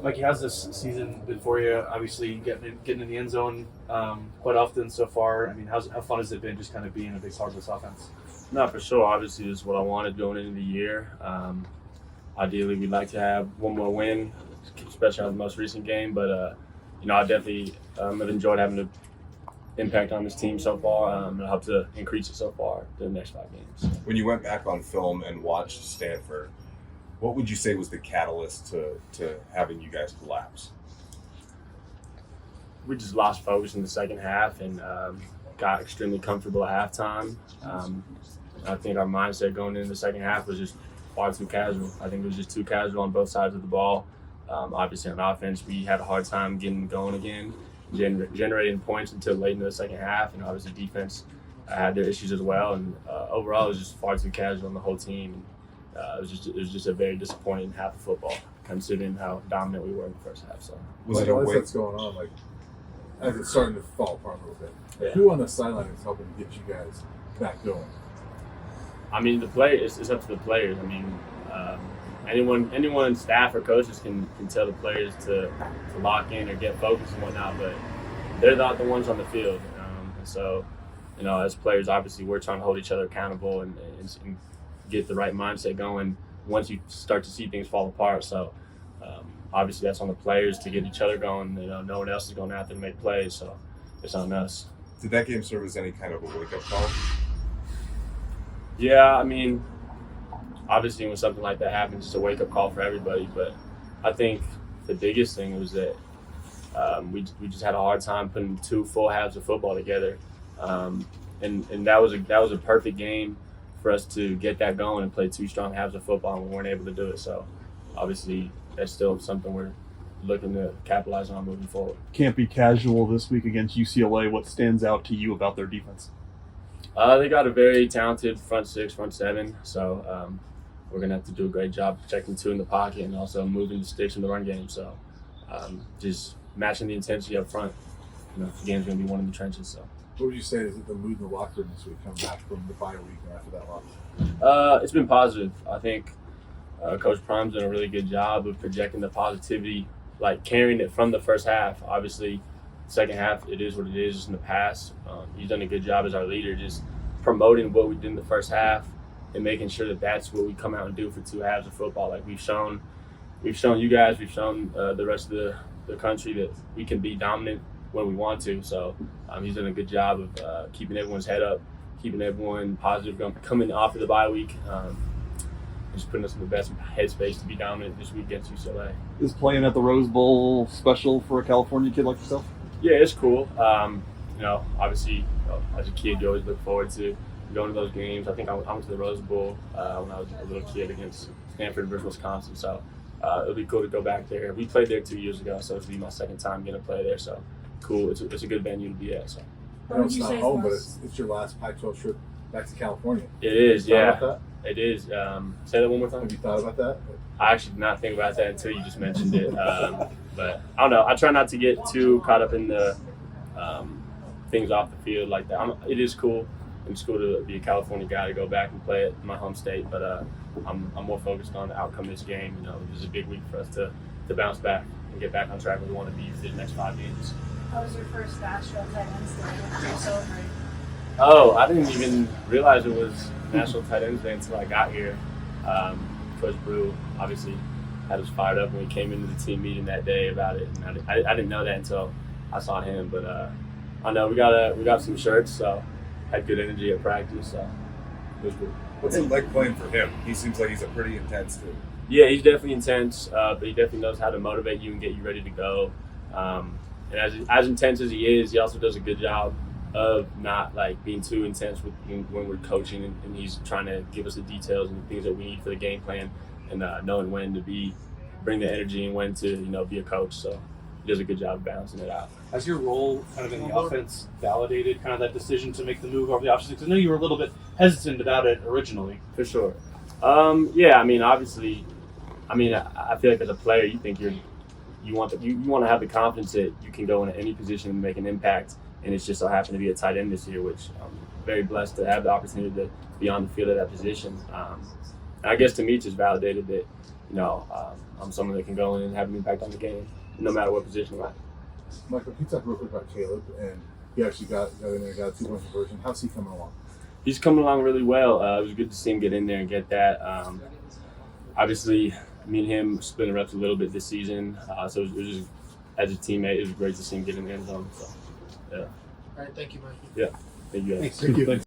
Mikey, how's this season been for you? Obviously, getting in the end zone quite often so far. I mean, how fun has it been just kind of being a big part of this offense? No, for sure. Obviously, this is what I wanted going into the year. Ideally, we'd like to have one more win, especially on the most recent game. But, I definitely have enjoyed having an impact on this team so far. And I hope to increase it so far in the next 5 games. When you went back on film and watched Stanford, what would you say was the catalyst to having you guys collapse? We just lost focus in the second half and got extremely comfortable at halftime. I think our mindset going into the second half was just far too casual. I think it was just too casual on both sides of the ball. Obviously, on offense, we had a hard time getting going again, generating points until late into the second half. And obviously, defense had their issues as well. And overall, it was just far too casual on the whole team. It was just a very disappointing half of football, considering how dominant we were in the first half. So, as that's going on, like as it's starting to fall apart a little bit, yeah. Who on the sideline is helping to get you guys back going? I mean, the players. It's up to the players. I mean, anyone, staff or coaches can tell the players to lock in or get focused and whatnot, but they're not the ones on the field. And so, as players, obviously, we're trying to hold each other accountable and get the right mindset going once you start to see things fall apart. So obviously that's on the players to get each other going. No one else is going out there to make plays, so it's on us. Did that game serve as any kind of a wake-up call? Yeah, I mean, obviously when something like that happens, it's a wake-up call for everybody. But I think the biggest thing was that we just had a hard time putting 2 full halves of football together, and that was a perfect game for us to get that going and play 2 strong halves of football, and we weren't able to do it. So obviously that's still something we're looking to capitalize on moving forward. Can't be casual this week against UCLA. What stands out to you about their defense? They got a very talented front 6, front 7. So we're going to have to do a great job protecting 2 in the pocket and also moving the sticks in the run game. So just matching the intensity up front. The game's going to be one in the trenches. So. What would you say is the mood in the locker room this week, coming back from the bye week and after that loss? It's been positive. I think Coach Prime's done a really good job of projecting the positivity, like carrying it from the first half. Obviously, second half, it is what it is just in the past. He's done a good job as our leader, just promoting what we did in the first half and making sure that that's what we come out and do for 2 halves of football. Like we've shown you guys, we've shown the rest of the country that we can be dominant when we want to. So he's done a good job of keeping everyone's head up, keeping everyone positive coming off of the bye week, just putting us in the best headspace to be dominant this week against UCLA. Is playing at the Rose Bowl special for a California kid like yourself? Yeah, it's cool. Obviously, as a kid, you always look forward to going to those games. I think I went to the Rose Bowl when I was a little kid against Stanford versus Wisconsin. So it'll be cool to go back there. We played there 2 years ago, so it'll be my second time getting to play there. So cool. It's a good venue to be at. So. I know it's not home, but it's your last Pac-12 trip back to California. It is, yeah. About that? It is. Say that one more time. Have you thought about that? I actually did not think about that until you just mentioned it. But I don't know. I try not to get too caught up in the things off the field like that. It is cool. It's cool to be a California guy to go back and play at my home state, but I'm more focused on the outcome of this game. This is a big week for us to bounce back and get back on track where we want to be for the next 5 games. How was your first National Tight Ends Day? What did you celebrate? Oh, I didn't even realize it was National Tight Ends Day until I got here. Coach Brew obviously had us fired up when we came into the team meeting that day about it, and I didn't know that until I saw him. But I know we got some shirts, so had good energy at practice, so it was good. What's it like playing for him? He seems like he's a pretty intense dude. Yeah, he's definitely intense, but he definitely knows how to motivate you and get you ready to go. And as intense as he is, he also does a good job of not being too intense when we're coaching, and he's trying to give us the details and the things that we need for the game plan, and knowing when to bring the energy and when to be a coach. So he does a good job of balancing it out. Has your role kind of in the offense validated kind of that decision to make the move over the offseason? Because I know you were a little bit hesitant about it originally. For sure. Yeah, I mean, obviously, I feel like as a player, you think you want to have the confidence that you can go into any position and make an impact. And it's just so happened to be a tight end this year, which I'm very blessed to have the opportunity to be on the field at that position. And I guess to me, it's just validated that I'm someone that can go in and have an impact on the game, no matter what position I'm at. Michael, can you talk real quick about Caleb? And he actually got in there, got a 2-point conversion. How's he coming along? He's coming along really well. It was good to see him get in there and get that. Obviously, me and him split the reps a little bit this season, so it was just, as a teammate, it was great to see him get in the end zone. So, yeah. All right, thank you, Mikey. Yeah, thank you guys. Thank you.